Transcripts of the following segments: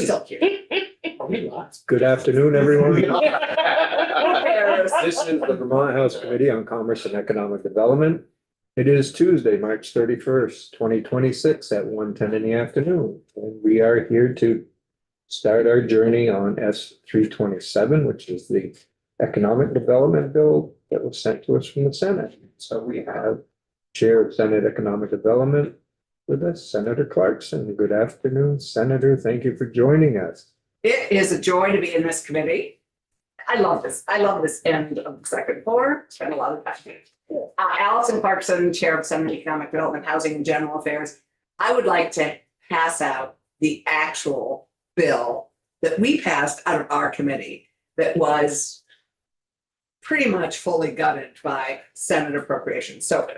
still here. Good afternoon, everyone. Who cares? This is the Vermont House Committee on Commerce and Economic Development. It is Tuesday, March 31st, 2026 at 1:10 in the afternoon. And we are here to start our journey on S 327, which is the Economic Development Bill that was sent to us from the Senate. So we have Chair of Senate Economic Development with us, Senator Clarkson. Good afternoon, Senator. Thank you for joining us. It is a joy to be in this committee. I love this. I love this end of the second floor. Spend a lot of time here. Allison Clarkson, Chair of Senate Economic Development, Housing and General Affairs. I would like to pass out the actual bill that we passed out of our committee that was pretty much fully gutted by Senate appropriations. So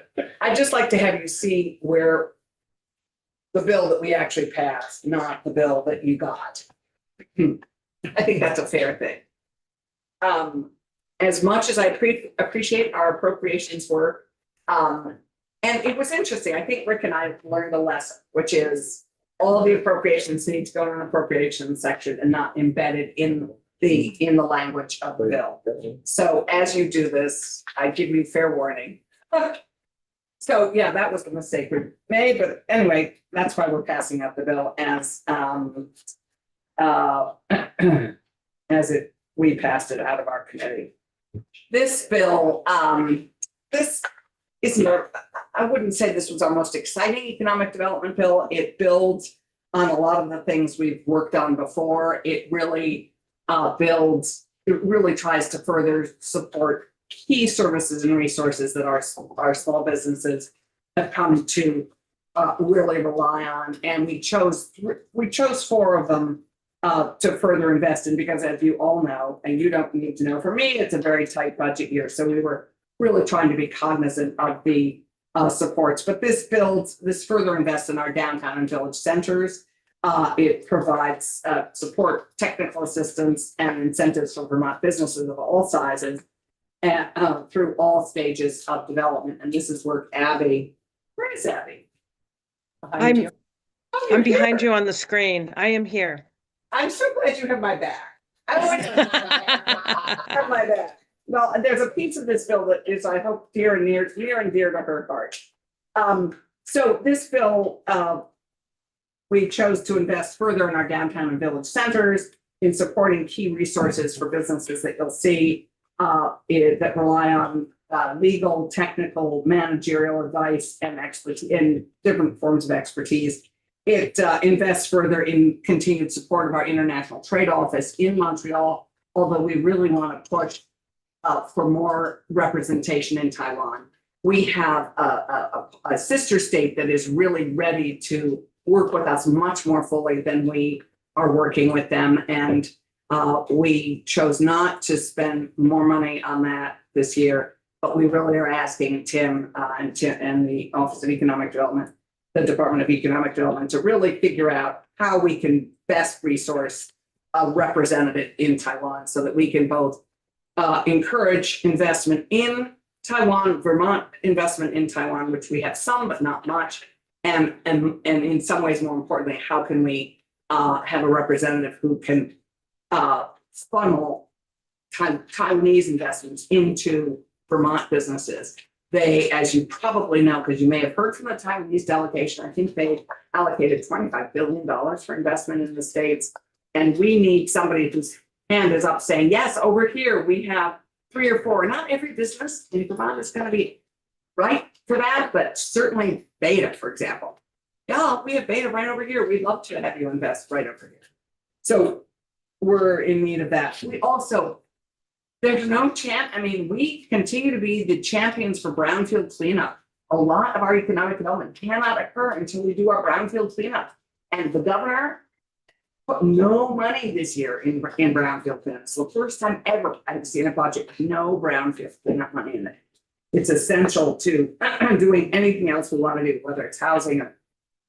I'd just like to have you see where the bill that we actually passed, not the bill that you got. I think that's a fair thing. As much as I appreciate our appropriations work, and it was interesting. I think Rick and I learned a lesson, which is all of the appropriations need to go in an appropriations section and not embedded in the language of the bill. So as you do this, I give you fair warning. So yeah, that was the mistake we made, but anyway, that's why we're passing out the bill we passed it out of our committee. This bill, this is more, I wouldn't say this was our most exciting economic development bill. It builds on a lot of the things we've worked on before. It really it really tries to further support key services and resources that our small businesses have come to really rely on. And we chose 4 of them to further invest in, because as you all know, and you don't need to know from me, it's a very tight budget year. So we were really trying to be cognizant of the supports. But this further invests in our downtown and village centers. It provides support, technical assistance, and incentives for Vermont businesses of all sizes and through all stages of development. And this is work Abby. Where is Abby? I'm behind you on the screen. I am here. I'm so glad you have my back. I always have my back. Well, there's a piece of this bill that is, I hope, near and dear to her heart. So this bill, we chose to invest further in our downtown and village centers in supporting key resources for businesses that you'll see that rely on legal, technical, managerial advice and expertise in different forms of expertise. It invests further in continued support of our international trade office in Montreal, although we really want to push for more representation in Taiwan. We have a sister state that is really ready to work with us much more fully than we are working with them. And we chose not to spend more money on that this year, but we really are asking Tim and the Office of Economic Development, the Department of Economic Development, to really figure out how we can best resource a representative in Taiwan so that we can both encourage investment in Taiwan, Vermont investment in Taiwan, which we have some, but not much. And in some ways, more importantly, how can we have a representative who can funnel Taiwanese investments into Vermont businesses? They, as you probably know, because you may have heard from the Taiwanese delegation, I think they allocated $25 billion for investment in the States. And we need somebody whose hand is up saying, yes, over here we have 3 or 4. Not every business in Vermont is going to be right for that, but certainly Beta, for example. Yeah, we have Beta right over here. We'd love to have you invest right over here. So we're in need of that. We also, there's no chance. I mean, we continue to be the champions for brownfield cleanup. A lot of our economic development cannot occur until we do our brownfield cleanup. And the governor put no money this year in brownfield cleanup. So the first time ever I've seen a budget with no brownfield cleanup money in it. It's essential to doing anything else we want to do, whether it's housing or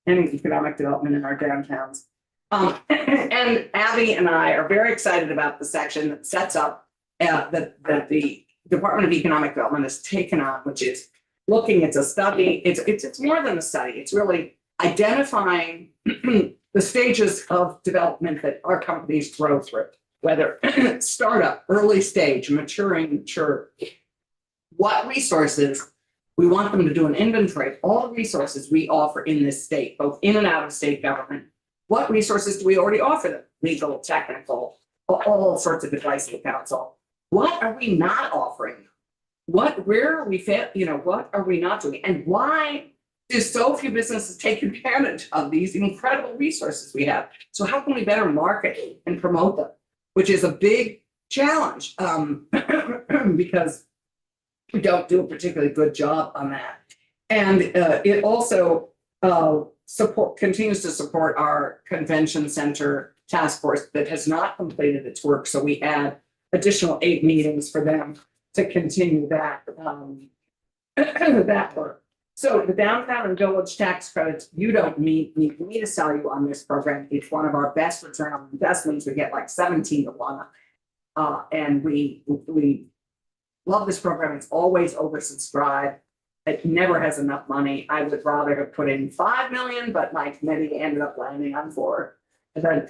any economic development in our downtowns. And Abby and I are very excited about the section that sets up that the Department of Economic Development has taken on, which is looking, it's a study, it's more than a study, it's really identifying the stages of development that our companies grow through, whether startup, early stage, maturing, mature. What resources we want them to do an inventory of all the resources we offer in this state, both in and out of state government. What resources do we already offer them? Legal, technical, all sorts of advice to counsel. What are we not offering them? Where are we what are we not doing? And why do so few businesses take advantage of these incredible resources we have? So how can we better market and promote them? Which is a big challenge, because we don't do a particularly good job on that. And it also continues to support our convention center task force that has not completed its work. So we add additional 8 meetings for them to continue that that work. So the downtown and village tax credits, you don't need me to sell you on this program. It's one of our best return on investments. We get like 17 to 1. And we love this program. It's always oversubscribed. It never has enough money. I would rather have put in 5 million, but my committee ended up landing on 4. And then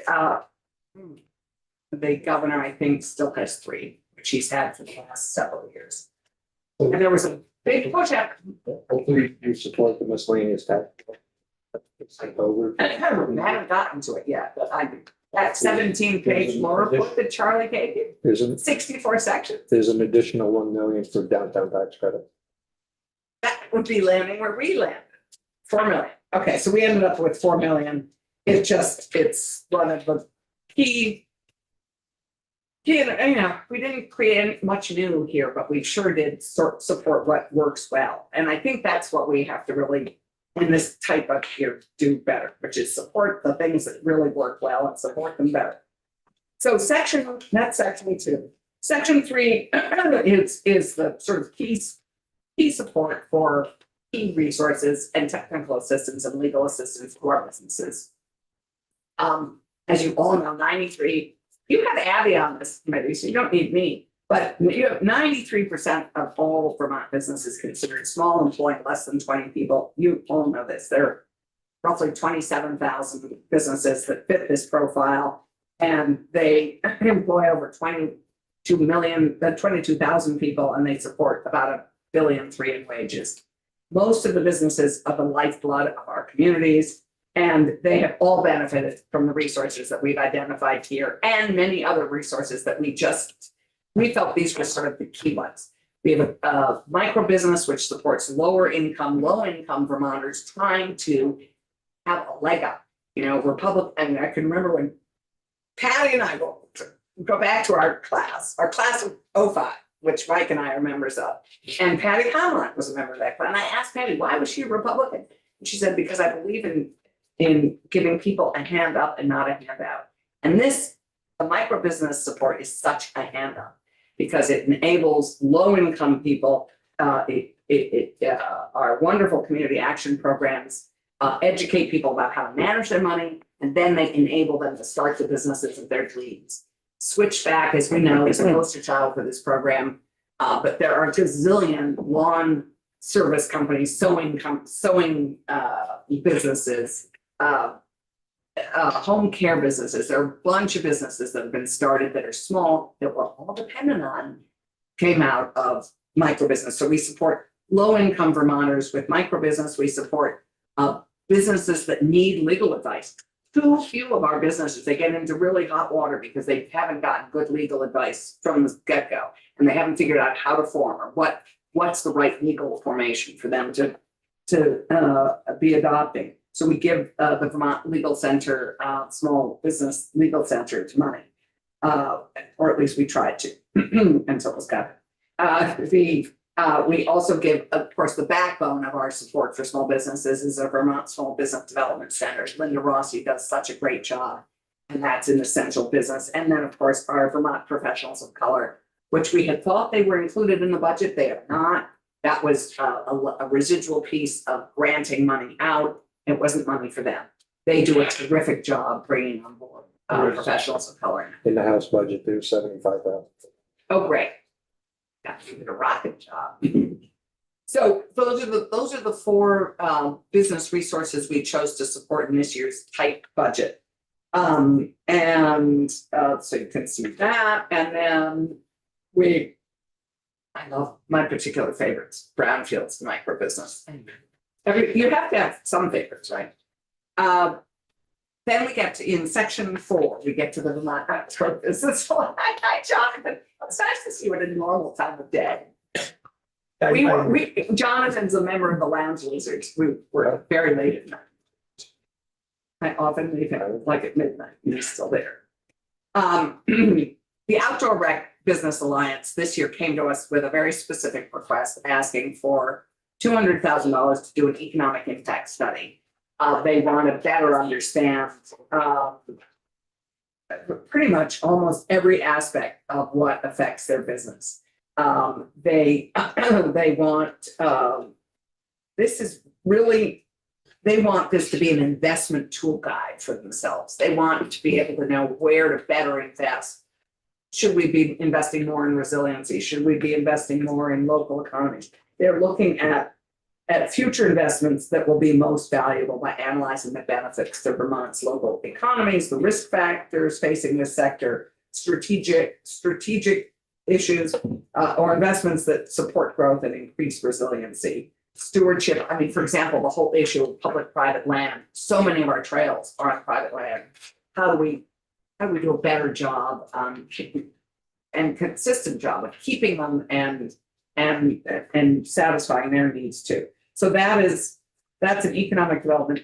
the governor, I think, still has 3, which he's had for the last several years. And there was a big push out. Hopefully you support the miscellaneous tax. Over. I haven't gotten to it yet, but that 17-page law report that Charlie gave you, There's 64 sections. an additional 1 million for downtown tax credit. That would be landing where we landed. 4 million. Okay, so we ended up with 4 million. It's one of the key, we didn't create much new here, but we sure did support what works well. And I think that's what we have to really, in this type of here, do better, which is support the things that really work well and support them better. So that's section 2. Section 3 is the sort of key support for key resources and technical assistance and legal assistance to our businesses. As you all know, 93, you have Abby on this committee, so you don't need me, but you have 93% of all Vermont businesses considered small, employing less than 20 people. You all know this. There are roughly 27,000 businesses that fit this profile, and they employ over 22,000 people, and they support about $1.3 billion in wages. Most of the businesses are the lifeblood of our communities, and they have all benefited from the resources that we've identified here and many other resources that we felt these were sort of the key ones. We have a micro business which supports low income Vermonters trying to have a leg up. And I can remember when Patty and I go back to our class of 05, which Mike and I are members of. And Patty Conlon was a member of that class. And I asked Patty, why was she a Republican? And she said, because I believe in giving people a hand up and not a handout. And the micro business support is such a handout because it enables low income people. Our wonderful community action programs educate people about how to manage their money, and then they enable them to start the businesses of their dreams. Switchback, as we know, is a poster child for this program, but there are a gazillion lawn service companies, sewing businesses, home care businesses. There are a bunch of businesses that have been started that are small that we're all dependent on, came out of micro business. So we support low income Vermonters with micro business. We support businesses that need legal advice. Too few of our businesses, they get into really hot water because they haven't gotten good legal advice from the get-go, and they haven't figured out how to form or what's the right legal formation for them to be adopting. So we give the Vermont Legal Center, Small Business Legal Center, money, or at least we tried to until it was cut. We also give, of course, the backbone of our support for small businesses is a Vermont Small Business Development Center. Linda Rossi does such a great job, and that's an essential business. And then, of course, our Vermont Professionals of Color, which we had thought they were included in the budget. They are not. That was a residual piece of granting money out. It wasn't money for them. They do a terrific job bringing on board professionals of color. In the House budget, there's $75,000. Oh, great. Yeah, you did a rocket job. So those are the four business resources we chose to support in this year's tight budget. And so you can see that, and then I love my particular favorites, brownfields, micro business. You have to have some favorites, right? Then we get to, in section 4, we get to the Vermont Outdoor Business. Hi, Jonathan. It's nice to see you at a normal time of day. Jonathan's a member of the Lounge Lizards. We were very late at night. I often leave him like at midnight, and he's still there. The Outdoor Rec Business Alliance this year came to us with a very specific request asking for $200,000 to do an economic impact study. They want to better understand pretty much almost every aspect of what affects their business. They want they want this to be an investment tool guide for themselves. They want to be able to know where to better invest. Should we be investing more in resiliency? Should we be investing more in local economies? They're looking at future investments that will be most valuable by analyzing the benefits to Vermont's local economies, the risk factors facing this sector, strategic issues, or investments that support growth and increase resiliency. Stewardship, I mean, for example, the whole issue of public-private land. So many of our trails are on private land. How do we do a better job and consistent job of keeping them and satisfying their needs too? So that's an economic development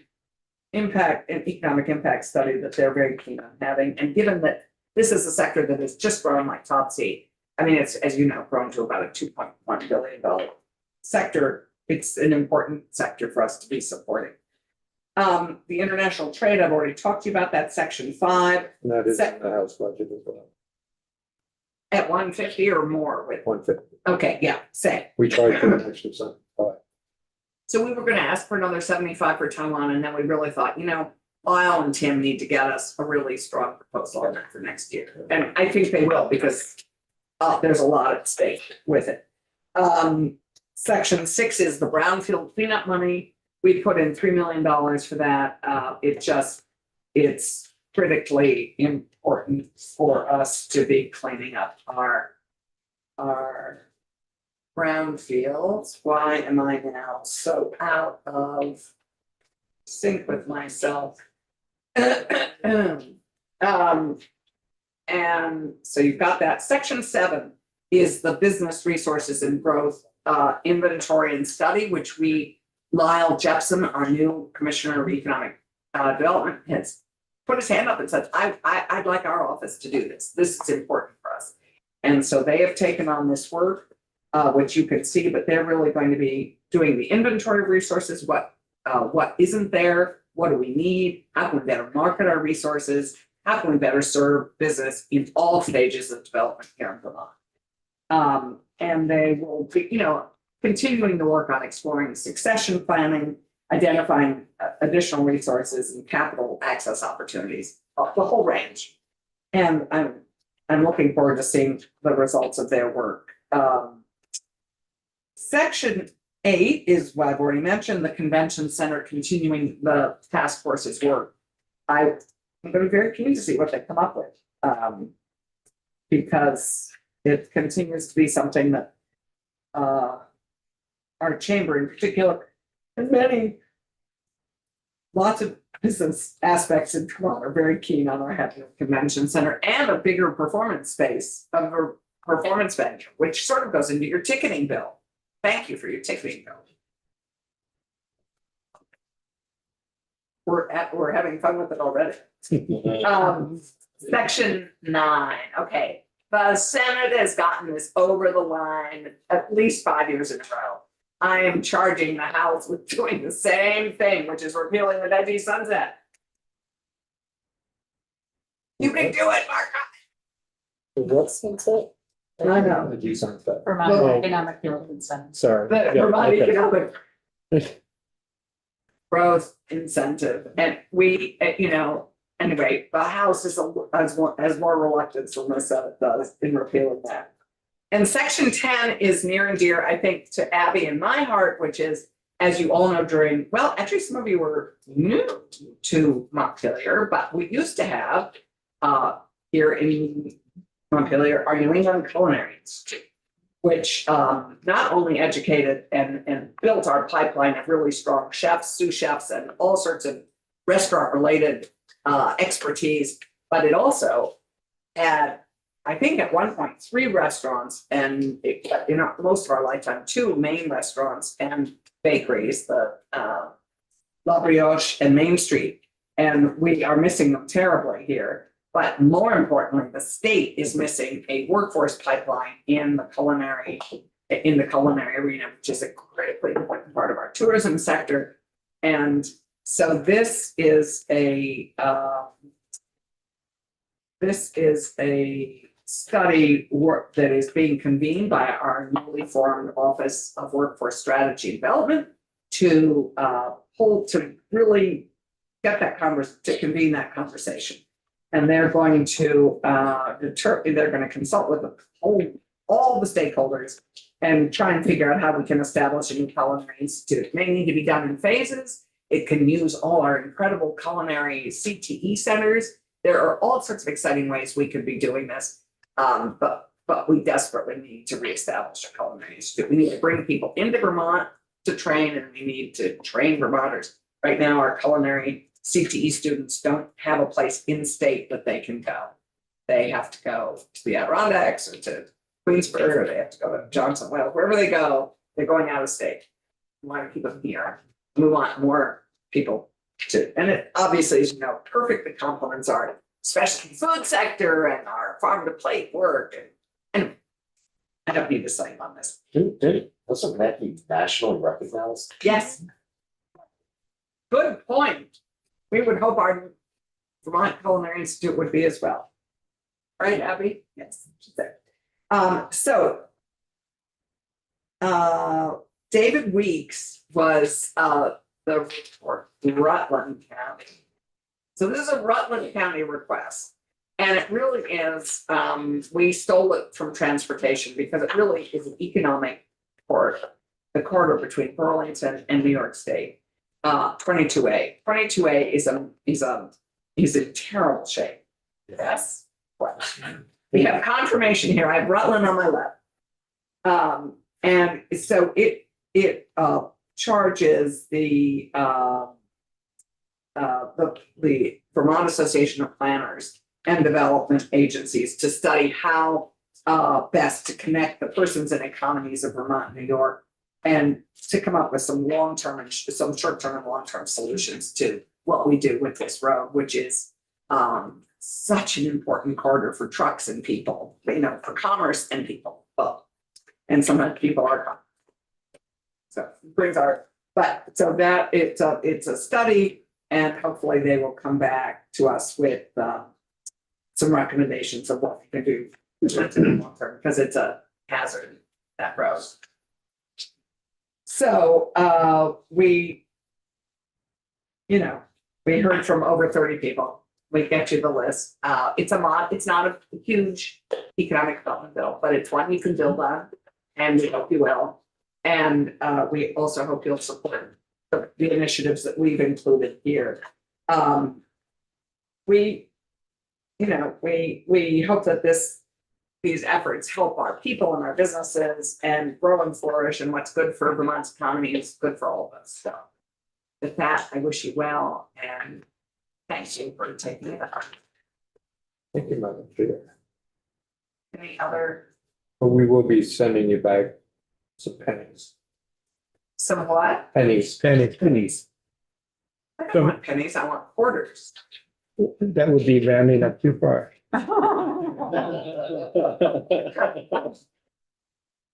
impact and economic impact study that they're very keen on having. And given that this is a sector that is just growing like topsy, I mean, it's, as you know, grown to about a $2.1 billion sector. It's an important sector for us to be supporting. The international trade, I've already talked to you about that, section 5. And that is in the House budget as well, At 150 or more with, 150. okay, yeah, same. We tried for an extra some. So we were gonna ask for another 75 for Taiwan, and then we really thought, Lyle and Tim need to get us a really strong proposal on that for next year. And I think they will, because there's a lot at stake with it. Section 6 is the brownfield cleanup money. We put in $3 million for that. It's critically important for us to be cleaning up our brownfields. Why am I now so out of sync with myself? And so you've got that. Section 7 is the business resources and growth inventory and study, which Lyle Jepson, our new Commissioner of Economic Development, has put his hand up and said, I'd like our office to do this. This is important for us. And so they have taken on this work, which you can see, but they're really going to be doing the inventory of resources, what isn't there, what do we need, how can we better market our resources, how can we better serve business in all stages of development here in Vermont. And they will be, continuing to work on exploring succession planning, identifying additional resources and capital access opportunities, the whole range. And I'm looking forward to seeing the results of their work. Section 8 is what I've already mentioned, the convention center continuing the task force's work. I'm going to be very keen to see what they come up with, because it continues to be something that our chamber in particular, and lots of business aspects in Vermont are very keen on our having a convention center and a bigger performance space of a performance venue, which sort of goes into your ticketing bill. Thank you for your ticketing bill. We're having fun with it already. Section 9. Okay. The Senate has gotten this over the line at least 5 years in a row. I am charging the House with doing the same thing, which is repealing the veggie sunset. You can do it, Mark. What's sunset? I know. The sunset. Vermont Well- Economic Development Center. Sorry. The Yeah, Vermont okay. Economic Growth Incentive, and we, anyway, the House has more reluctance than the Senate does in repealing that. And section 10 is near and dear, I think, to Abby and my heart, which is, as you all know, actually, some of you were new to Montpelier, but we used to have here in Montpelier, our New England Culinary Institute, which not only educated and built our pipeline of really strong chefs, sous chefs, and all sorts of restaurant-related expertise, but it also had, I think at one point, 3 restaurants and most of our lifetime, 2 main restaurants and bakeries, the La Brioche and Main Street. And we are missing them terribly here. But more importantly, the state is missing a workforce pipeline in the culinary arena, which is a critically important part of our tourism sector. And so this is a study work that is being convened by our newly formed Office of Workforce Strategy and Development to really get that convene that conversation. And they're going to they're going to consult with all the stakeholders and try and figure out how we can establish a new culinary institute. It may need to be done in phases. It can use all our incredible culinary CTE centers. There are all sorts of exciting ways we could be doing this. But we desperately need to reestablish a culinary institute. We need to bring people into Vermont to train, and we need to train Vermonters. Right now, our culinary CTE students don't have a place in state that they can go. They have to go to the Adirondacks or to Queensburg, or they have to go to Johnson Wales. Wherever they go, they're going out of state. We want to keep them here. We want more people to, and it obviously, as you know, perfectly complements our specialty food sector and our farm to plate work. And I don't need to say on this. Wasn't that nationally recognized? Yes. Good point. We would hope our Vermont Culinary Institute would be as well. Right, Abby? Yes. David Weeks was the report, Rutland County. So this is a Rutland County request. And it really is, we stole it from transportation because it really is an economic corridor, the corridor between Burlington and New York State. 22A. 22A is in terrible shape. Yes. We have confirmation here. I have Rutland on my left. And so it charges the Vermont Association of Planners and Development Agencies to study how best to connect the persons and economies of Vermont and New York, and to come up with some long-term and some short-term and long-term solutions to what we do with this road, which is such an important corridor for trucks and people, for commerce and people both. And sometimes people are coming. So it brings that it's a study, and hopefully they will come back to us with some recommendations of what we can do long term, because it's a hazard, that road. So we heard from over 30 people. We get you the list. It's not a huge economic development bill, but it's one you can build on, and we hope you will. And we also hope you'll support the initiatives that we've included here. We hope that these efforts help our people and our businesses and grow and flourish, and what's good for Vermont's economy is good for all of us. So with that, I wish you well, and thank you for taking it up. Thank you, Madam Chair. Any other, But we will be sending you back some pennies. some what? Pennies. Pennies. I don't want pennies, I want quarters. That would be rounding up too far.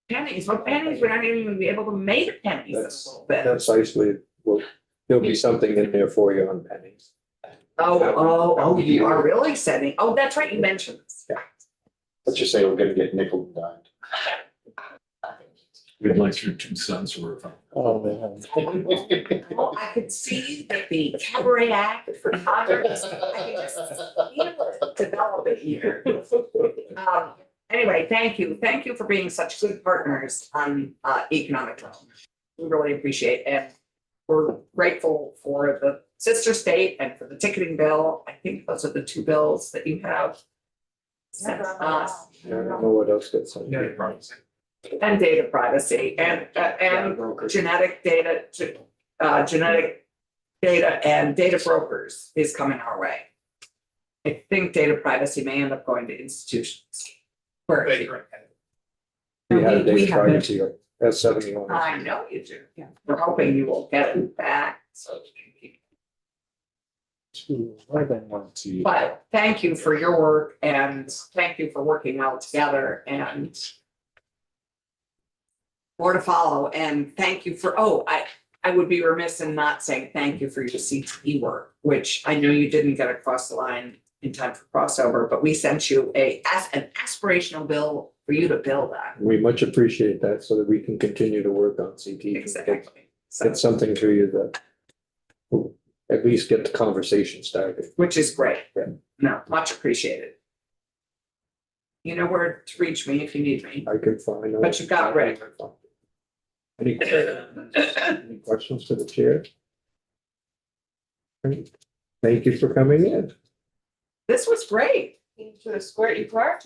Pennies, what pennies? We're not even be able to make pennies a little bit. That's actually, there'll be something in there for you on pennies. Oh, you are really setting, that's right, you mentioned this. Let's just say we're gonna get nickel and dimed. We'd like your 2 cents worth. Oh, man. Well, I could see that the cabaret act for Congress, I could just feel it developing here. Anyway, thank you. Thank you for being such good partners on economic development. We really appreciate it. And we're grateful for the sister state and for the ticketing bill. I think those are the two bills that you have. Sent us. I don't know what else gets on. Yeah, right. And data privacy and genetic data, genetic data and data brokers is coming our way. I think data privacy may end up going to institutions. Where We had we data have been- privacy at 71. I know you do. Yeah. We're hoping you will get it back. So, but thank you for your work and thank you for working out together and more to follow. And thank you for, I would be remiss in not saying thank you for your CTE work, which I know you didn't get across the line in time for crossover, but we sent you an aspirational bill for you to build on. We much appreciate that so that we can continue to work on CT. Exactly. So, It's something to you that will at least get the conversation started. which is great. Yeah. No, much appreciated. You know where to reach me if you need me. I can find. But you got Rick. Any questions for the chair? Thank you for coming in. This was great. To squirt you part.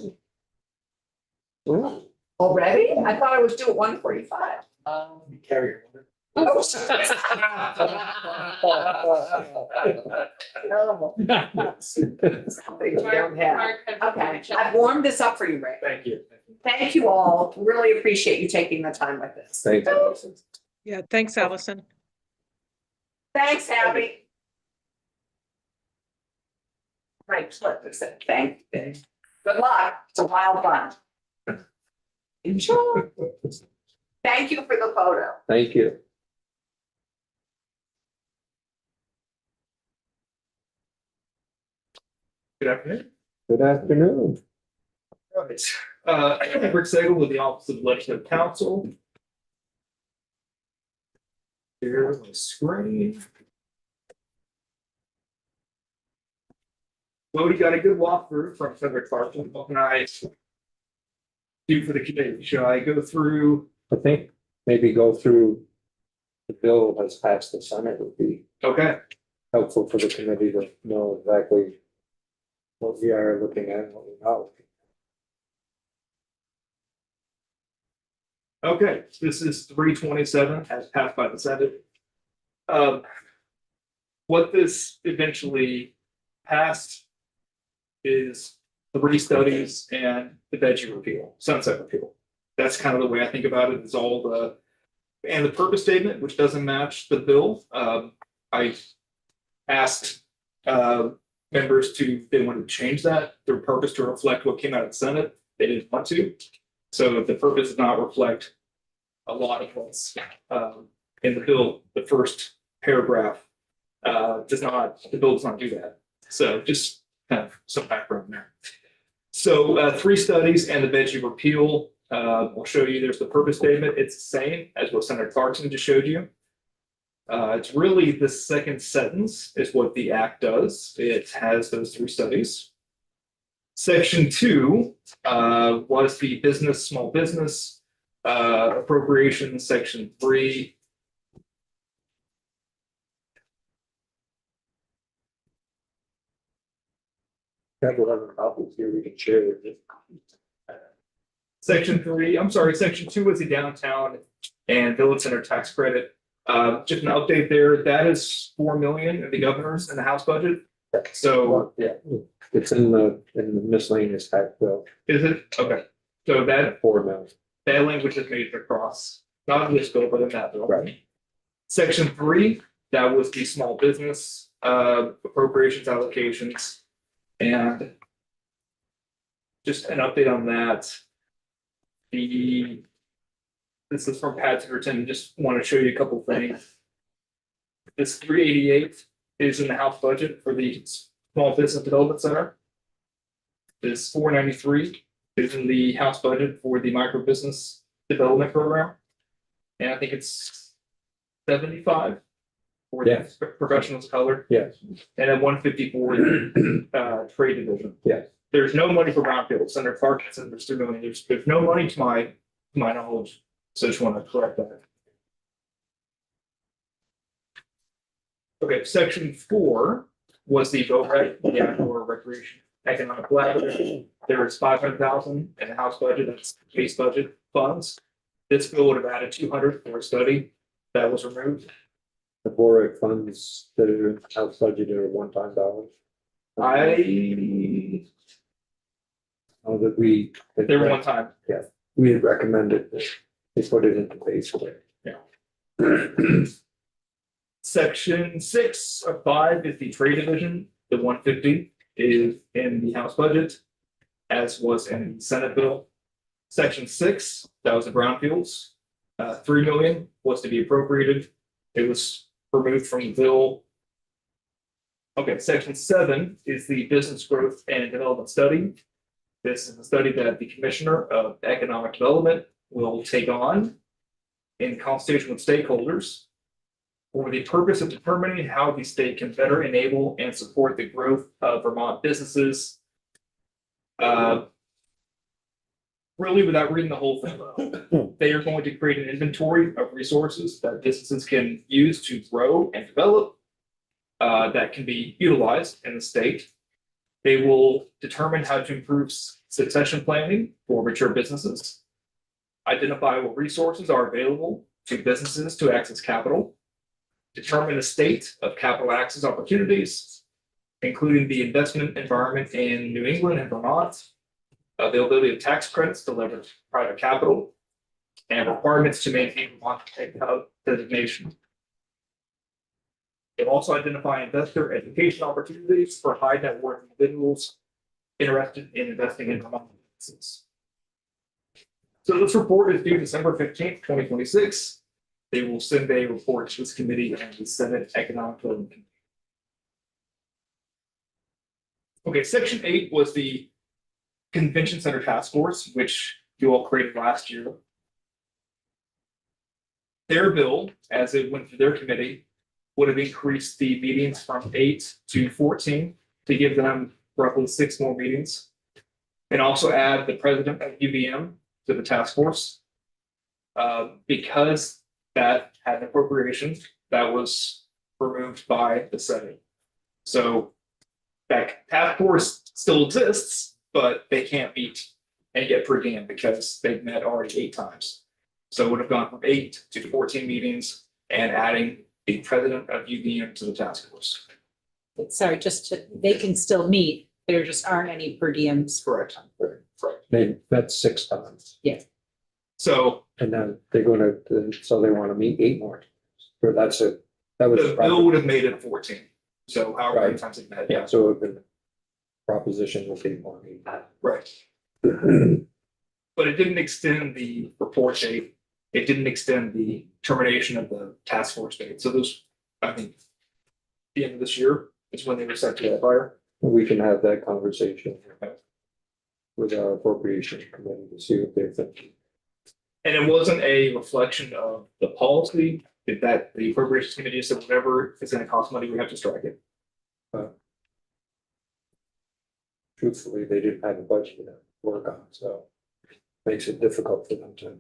Already? I thought I was due at 1:45. Carry your. Oh, something we don't have. Okay, I've warmed this up for you, Rick. Thank you. Thank you all. Really appreciate you taking the time with this. Thank you. Yeah, thanks, Allison. Thanks, Abby. Right, flip this in. Thank you. Good luck. It's a wild fun. Enjoy. Thank you for the photo. Thank you. Good afternoon. Good afternoon. Right. Rick Sagel with the Office of Legislative Counsel. Here's my screen. Well, we got a good walkthrough from Senator Clarkson. What can I do for the committee? Shall I go through? I think maybe go through the bill has passed the Senate would be Okay, helpful for the committee to know exactly what we are looking at and what we're not looking okay, this is 327 as passed by the Senate. What this eventually passed is 3 studies and the veggie repeal, sunset repeal. That's kind of the way I think about it, is all and the purpose statement, which doesn't match the bill. I asked members they wanted to change that, their purpose to reflect what came out of the Senate. They didn't want to. So the purpose does not reflect a lot of what's in the bill. The first paragraph the bill does not do that. So just kind of some background there. So 3 studies and the veggie repeal. I'll show you, there's the purpose statement. It's the same as what Senator Clarkson just showed you. It's really the second sentence is what the act does. It has those 3 studies. Section 2 was the small business appropriation. Section 3. at. Have 11 copies here we can share with you. Section 2 was the downtown and village center tax credit. Just an update there, that is 4 million in the governor's and the House budget. So Yeah, it's in the miscellaneous tax bill, is it? Okay. So that 4 million. language is made across, not in this bill, but in that bill. Right. Section 3, that was the small business appropriations allocations. And just an update on that. This is from Pat Tiverton, just want to show you a couple things. This 388 is in the House budget for the Small Business Development Center. This 493 is in the House budget for the Micro Business Development Program. And I think it's 75 for the Yes. professionals color. Yes, And then 154 trade division. yes. there's no money for brownfield. Senator Clark said there's 3 million. There's no money to my knowledge. So I just want to correct that. Okay, section 4 was the VOREC, the outdoor recreation economic collaborative. There was 500,000 in the House budget, that's base budget funds. This bill would have added 200 for a study that was removed. The BORAC funds that are house budget are one-time dollars. Know that we. They were one time. We had recommended that they put it into base. Section 6 of 5 is the trade division. The 150 is in the House budget, as was in the Senate bill. Section 6, that was the brownfields. 3 million was to be appropriated. It was removed from the bill. Okay, section 7 is the business growth and development study. This is a study that the Commissioner of Economic Development will take on in consultation with stakeholders for the purpose of determining how the state can better enable and support the growth of Vermont businesses. Really, without reading the whole thing, they are going to create an inventory of resources that businesses can use to grow and develop that can be utilized in the state. They will determine how to improve succession planning for mature businesses, identify what resources are available to businesses to access capital, determine the state of capital access opportunities, including the investment environment in New England and Vermont, availability of tax credits to leverage private capital, and requirements to maintain Vermont Tech Hub designation. They'll also identify investor education opportunities for high net worth individuals interested in investing in Vermont businesses. So this report is due December 15th, 2026. They will send a report to this committee and the Senate Economic Development Committee. Okay, section 8 was the Convention Center Task Force, which you all created last year. Their bill, as it went through their committee, would have increased the meetings from 8 to 14 to give them roughly 6 more meetings. And also add the president of UVM to the task force. Because that had an appropriation that was removed by the Senate. So that task force still exists, but they can't meet and get per diem because they've met already 8 times. So it would have gone from 8 to 14 meetings and adding the president of UVM to the task force. Sorry, they can still meet, there just aren't any per diems. Correct. They met 6 times. So And then they're gonna, so they wanna meet 8 more. Or that was. the bill would have made it 14. So however many Right. times it met, Yeah, so it would have been proposition would be more. right. But it didn't extend the report date. It didn't extend the termination of the task force date. So those, I think, the end of this year is when they were set to expire. We can have that conversation with our appropriation committee to see what they're thinking. And it wasn't a reflection of the policy that the appropriations committee said whatever is going to cost money, we have to strike it. Truthfully, they didn't have a budget to work on, so makes it difficult for them to.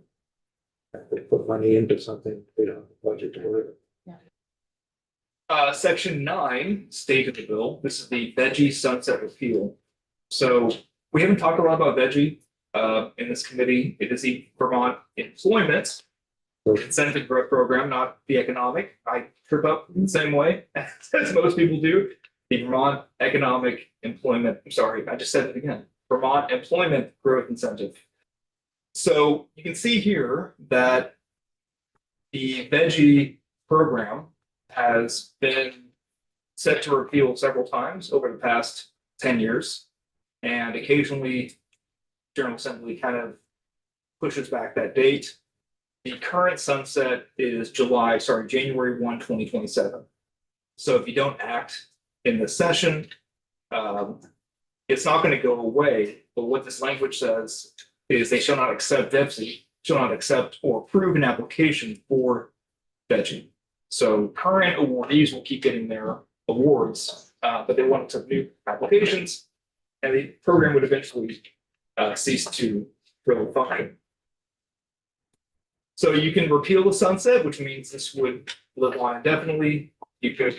If they put money into something, they don't have a budget to work. Section 9, state of the bill. This is the veggie sunset repeal. So we haven't talked a lot about veggie in this committee. It is the Vermont Employment Incentive Growth Program, not the economic. I trip up the same way as most people do. The Vermont Economic Employment, I'm sorry, I just said it again. Vermont Employment Growth Incentive. So you can see here that the veggie program has been set to repeal several times over the past 10 years. And occasionally, General Assembly kind of pushes back that date. The current sunset is January 1, 2027. So if you don't act in this session, it's not going to go away. But what this language says is they shall not accept VEPSI, shall not accept or approve an application for veggie. So current awardees will keep getting their awards, but they want to new applications. and the program would eventually cease to really function. So you can repeal the sunset, which means this would live on indefinitely. You could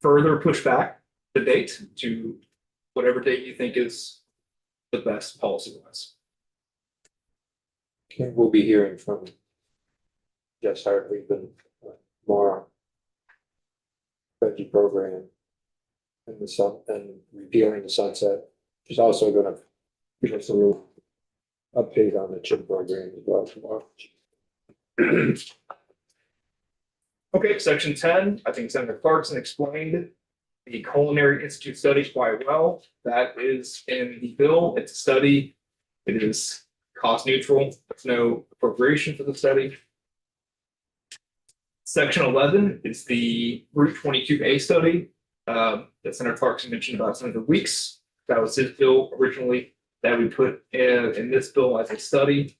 further push back the date to whatever date you think is the best policy-wise. Okay, we'll be hearing from Jess Hartley, the more veggie program and the sun and repealing the sunset. She's also gonna give us a little update on the chip program as well tomorrow. Okay, section 10, I think Senator Clarkson explained the Culinary Institute study quite well. That is in the bill. It's a study. It is cost neutral. There's no appropriation for the study. Section 11 is the Route 22A study that Senator Clarkson mentioned about Senator Weeks. That was his bill originally that we put in this bill as a study.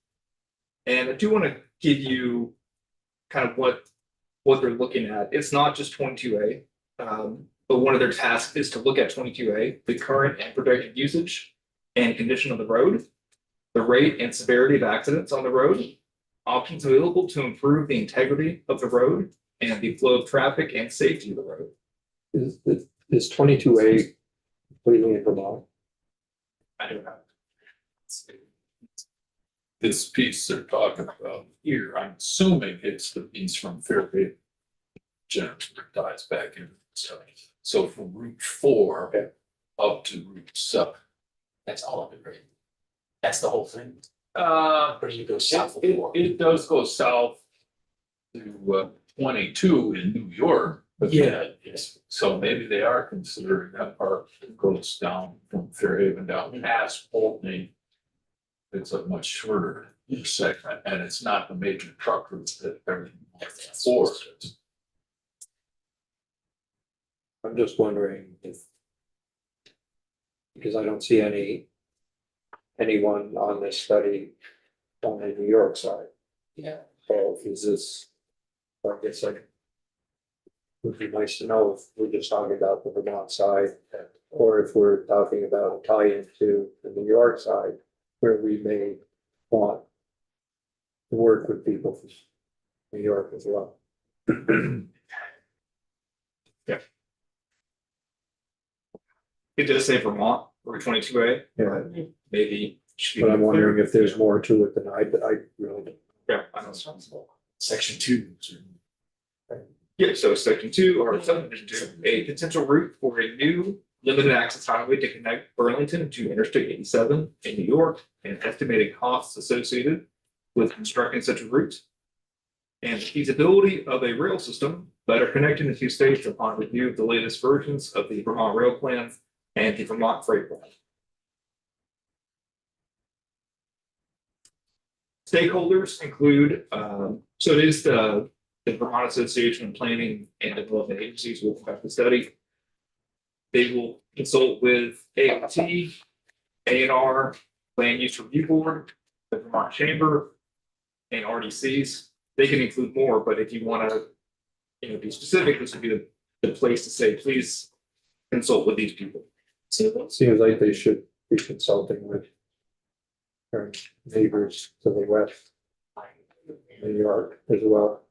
And I do want to give you kind of what they're looking at. It's not just 22A, but one of their tasks is to look at 22A, the current and projected usage and condition of the road, the rate and severity of accidents on the road, options available to improve the integrity of the road and the flow of traffic and safety of the road. Is 22A completely in Vermont? I don't know. This piece they're talking about here, I'm assuming it's the piece from Fairhaven. Jennifer ties back in. So from Route 4 up to Route 7. That's all of it, right? That's the whole thing. Or Or do you go south of it, four? it does go south to 22 in New York. But Yeah, yes. so maybe they are considering that part that goes down from Fairhaven down past Pulteney. It's a much shorter segment, and it's not the major truck route that everything before is. I'm just wondering if, because I don't see anyone on this study on the New York side. Yeah. So is this, I guess like, would be nice to know if we're just talking about the Vermont side, or if we're talking about a tie-in to the New York side, where we may want to work with people from New York as well. It does say Vermont, Route 22A, Yeah, maybe. but I'm wondering if there's more to it than I really don't. Yeah, I know. Section 2. Yeah, so section 2 or subdivision 2, a potential route for a new limited access highway to connect Burlington to Interstate 87 in New York and estimated costs associated with constructing such a route. And the feasibility of a rail system better connecting the two states upon review of the latest versions of the Vermont Rail Plan and the Vermont Freight Plan. Stakeholders include, so it is the Vermont Association of Planning and Development Agencies will conduct the study. They will consult with AOT, A&R, Land Use Review Board, the Vermont Chamber, and RDCs. They can include more, but if you want to, be specific, this would be the place to say, please consult with these people. Seems like they should be consulting with our neighbors to the west, New York as well.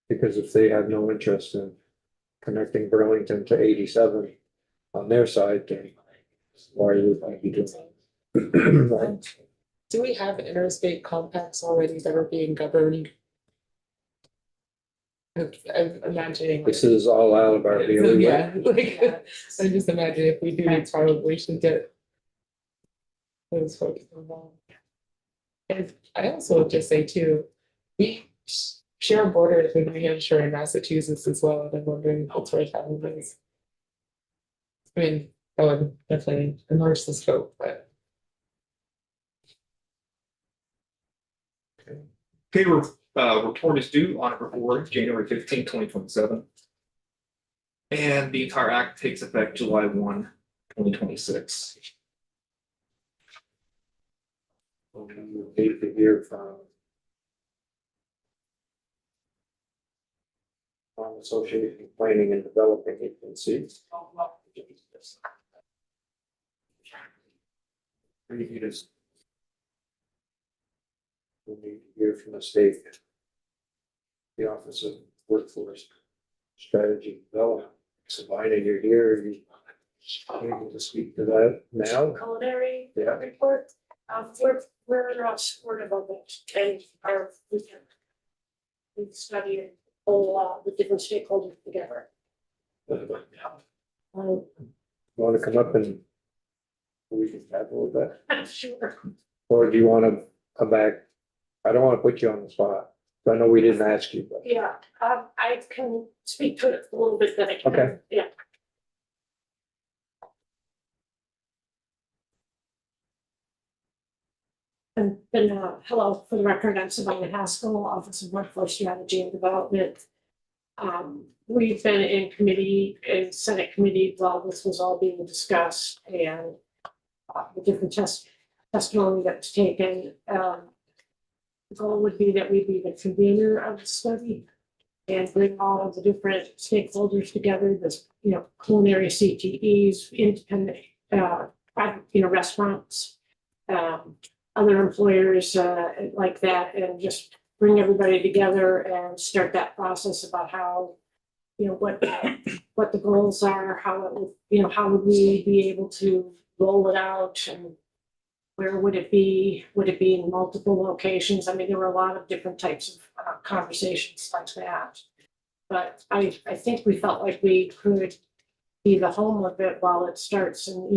Because if they have no interest in connecting Burlington to 87 on their side, then why would I be doing that? Do we have interstate compacts already that are being governed? I'm imagining. This is all out of our bailiwick. Yeah, like, I just imagine if we do, we probably should get those folks involved. And I also would just say too, we share borders with New Hampshire and Massachusetts as well, and I'm wondering if it's worth having those. I mean, that would definitely enlarge the scope, but. Okay, report is due on or before January 15, 2027. And the entire act takes effect July 1, 2026. We need to hear from Association of Planning and Developing Agencies. previous. We need to hear from the state. The Office of Workforce Strategy Development. Sabina, you're here, are you able to speak to that now? Culinary Yeah. report, we're supportive of it and we've studied all the different stakeholders together. Want to come up and we can chat a little bit, I'm sure. or do you want to come back? I don't want to put you on the spot. I know we didn't ask you, but Yeah, I can speak to it a little bit that I can. Okay. Yeah. And hello, for the record, I'm Sabina Haskell, Office of Workforce Strategy and Development. We've been in committee, in Senate committee, while this was all being discussed and the different testimony that was taken. The goal would be that we be the convener of the study and bring all of the different stakeholders together, this, culinary CTEs, independent, private, restaurants, other employers, like that, and just bring everybody together and start that process about how, what the goals are, how it would, how would we be able to roll it out, and where would it be? Would it be in multiple locations? I mean, there were a lot of different types of conversations like that. But I think we felt like we could be the home of it while it starts in,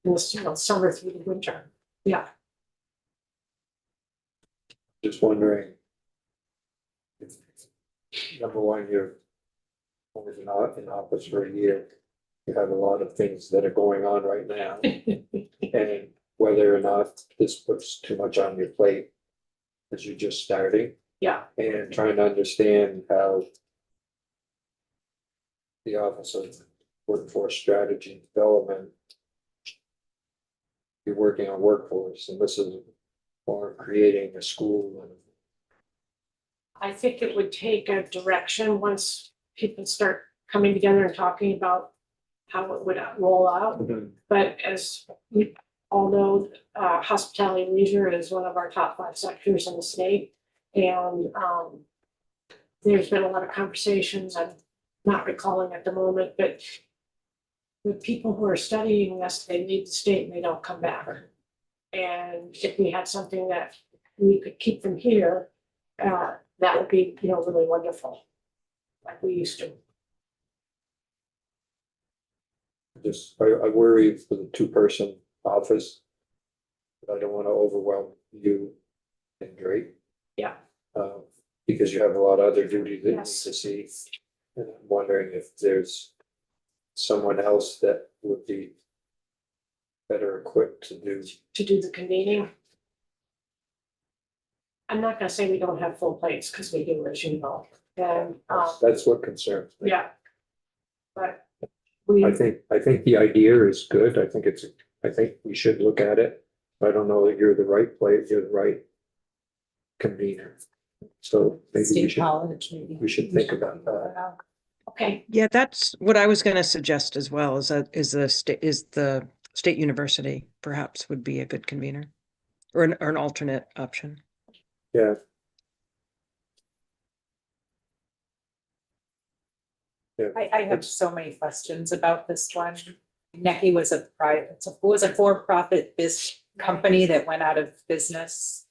in the summer through the winter. Yeah. just wondering. If, number one, you're only been in office for a year. You have a lot of things that are going on right now. And whether or not this puts too much on your plate as you're just starting. Yeah. And trying to understand how the Office of Workforce Strategy and Development, you're working on workforce, and this is for creating a school. And I think it would take a direction once people start coming together and talking about how it would roll out. But as we all know, hospitality and leisure is one of our top 5 sectors in the state. And there's been a lot of conversations, I'm not recalling at the moment, but the people who are studying this, they leave the state and they don't come back. And if we had something that we could keep them here, that would be, really wonderful, like we used to. I worry for the 2-person office. But I don't want to overwhelm you and Drake. Yeah. Because you have a lot of other duties that you need Yes. to see. And I'm wondering if there's someone else that would be better equipped to do. The convening. I'm not gonna say we don't have full plates, because we do, as you know, and, That's what concerns me. yeah. But we, I think the idea is good. I think we should look at it. I don't know that you're the right place, you're the right convener. So maybe State college, maybe. we should think about that. okay, Yeah, that's what I was gonna suggest as well, is the state university perhaps would be a good convener. Or an alternate option. Yeah, I have so many questions about this one. Necky was a for-profit company that went out of business.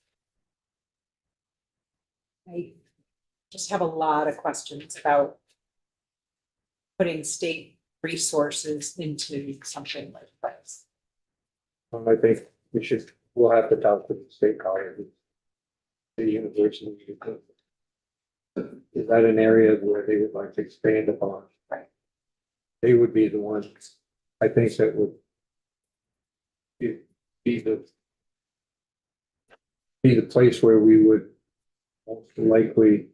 I just have a lot of questions about putting state resources into something like this. I think we'll have to talk to the state college. The university. Is that an area where they would like to expand upon? Right. They would be the ones, I think, that would be the place where we would most likely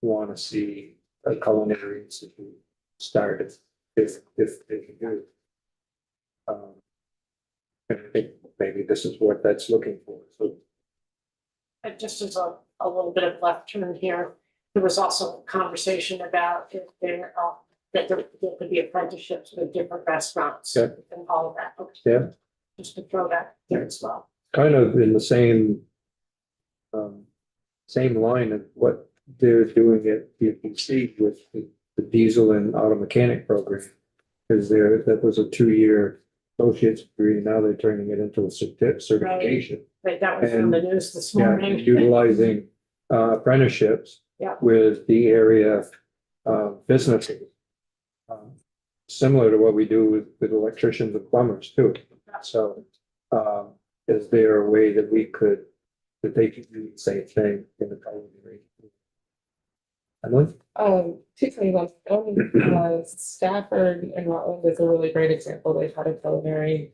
want to see a culinary institute started, if they can do it. And I think maybe this is what that's looking for, so. just as a little bit of left turn here, there was also a conversation about if that there could be apprenticeships with different restaurants Yeah. and all of that. Okay. Yeah. Just to throw that there as well. Kind of in the same same line of what they're doing at UPC with the diesel and auto mechanic program. Because that was a 2-year associate's degree, now they're turning it into a certification. Right, that was on the news this Yeah, morning. utilizing apprenticeships. Yeah. With the area businesses. Similar to what we do with electricians and plumbers too. So, is there a way that that they could do the same thing in the culinary? Emily? Two things on, Stafford and Rutland is a really great example. They've had a culinary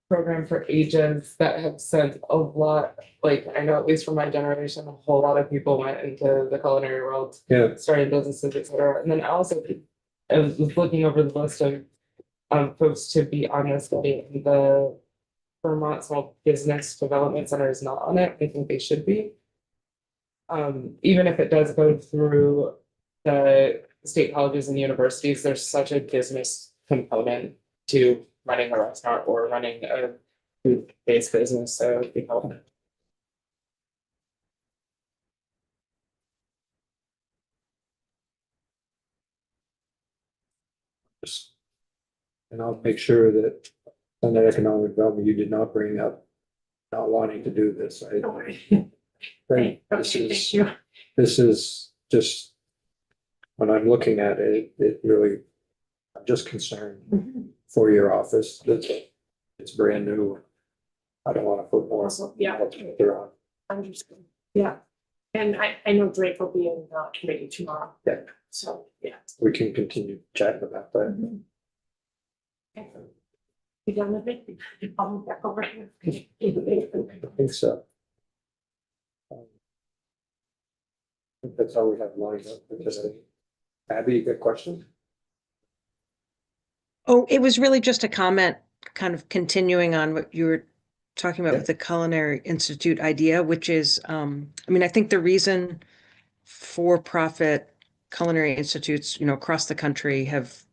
program for ages that have sent a lot, like, I know at least from my generation, a whole lot of people went into the culinary world, Yeah, started businesses, et cetera. And then I was looking over the list of folks to be on this study, and the Vermont Small Business Development Center is not on it. I think they should be. Even if it does go through the state colleges and universities, there's such a business component to running a restaurant or running a food-based business, so it'd be helpful. and I'll make sure that on that economic development, you did not bring up not wanting to do this. Don't worry. Right, Okay, thank you. this is just, when I'm looking at it, it really, I'm just concerned Mhm. for your office, that it's brand new. I don't want to put more. Also, yeah. They're on. Understood. Yeah. And I know Drake will be in committee tomorrow. Yeah. So, yeah. We can continue chatting about that. Mhm. Okay. You done with it? I'll move back over here. I think so. I think that's all we have lined up for today. Abby, you got a question? Oh, it was really just a comment, kind of continuing on what you were talking about Yeah. with the Culinary Institute idea, which is, I mean, I think the reason for-profit culinary institutes, across the country have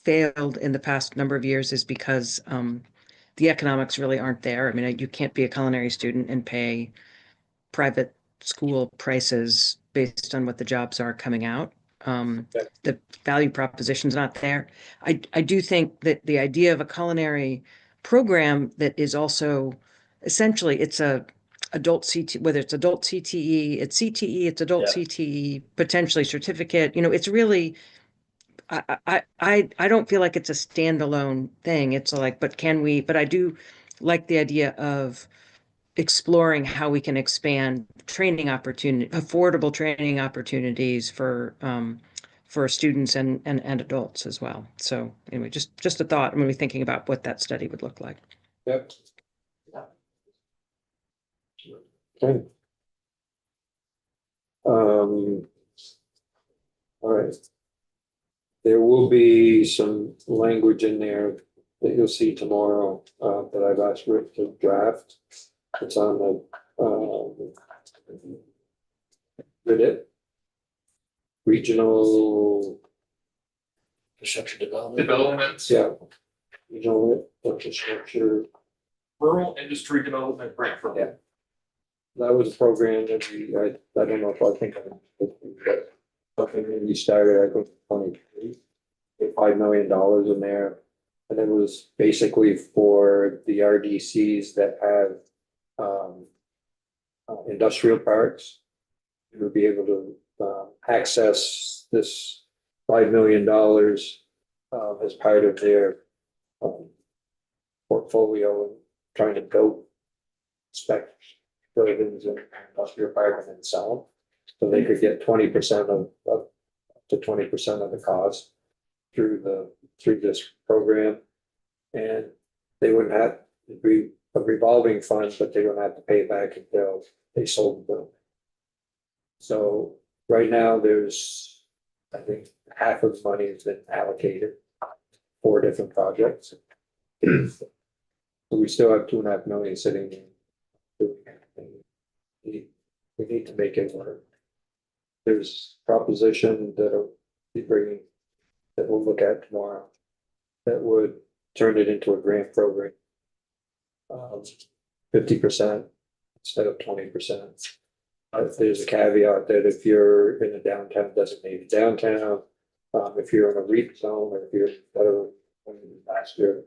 failed in the past number of years is because the economics really aren't there. I mean, you can't be a culinary student and pay private school prices based on what the jobs are coming out. The value proposition's not there. I do think that the idea of a culinary program that is also essentially it's a adult CT, whether it's adult CTE, it's CTE, it's adult Yeah. CTE, potentially certificate, it's really I don't feel like it's a standalone thing. It's like, but I do like the idea of exploring how we can expand affordable training opportunities for students and adults as well. So anyway, just a thought. I'm going to be thinking about what that study would look like. Yep. Okay. All right. There will be some language in there that you'll see tomorrow, that I've asked Rick to draft. It's on the, Reddit. Regional, Infrastructure development. Developments, yeah. Regional infrastructure. rural industry development grant Yeah. program. That was a program that I don't know if I think. Something that we started, I think, 23, $5 million in there. And it was basically for the RDCs that have, industrial parks. You would be able to, access this $5 million, as part of their, portfolio and trying to build spec buildings and industrial parks and sell them. So they could get 20% of to 20% of the cost through this program. And they wouldn't have to be a revolving fund, but they wouldn't have to pay it back until they sold the building. So right now there's, I think, half of the money has been allocated, 4 different projects. So we still have 2.5 million sitting there. We need to make it work. There's proposition that'll be bringing, that we'll look at tomorrow, that would turn it into a grant program 50% instead of 20%. There's a caveat that if you're in a downtown, designated downtown, if you're in a REIT zone, or if you're better last year,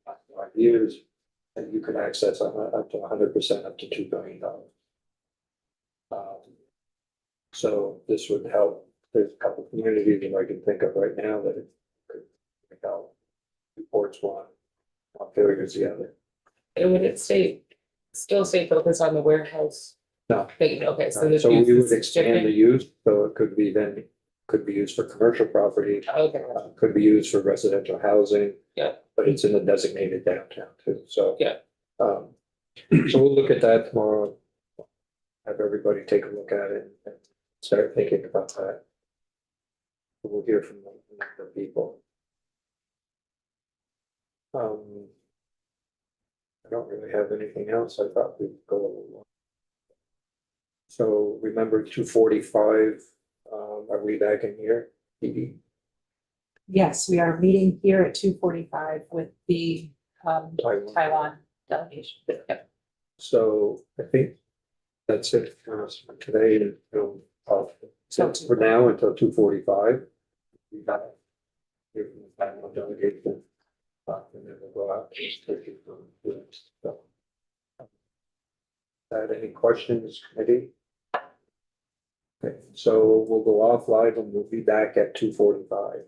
5 years, and you can access up to 100%, up to $2 billion. So this would help. There's a couple of communities that I can think of right now that it could help. Reports one failures the other. And would it still stay focused on the warehouse? No. Thing? Okay, so the So we use would is expand the different. use, so it could be then, could be used for commercial property, Okay, could be used for residential housing. Yeah. But it's in a designated downtown too, so. Yeah. So we'll look at that tomorrow. Have everybody take a look at it and start thinking about that. We'll hear from the people. I don't really have anything else. I thought we'd go a little long. So remember 2:45, are we back in here? Edie? Yes, we are meeting here at 2:45 with the Taiwan delegation. Yep. So I think that's it for us for today until, so for now until 2:45. We got it. Here from the Taiwan delegation. And then we'll go out. So, any questions, committee? Okay, so we'll go off live and we'll be back at 2:45.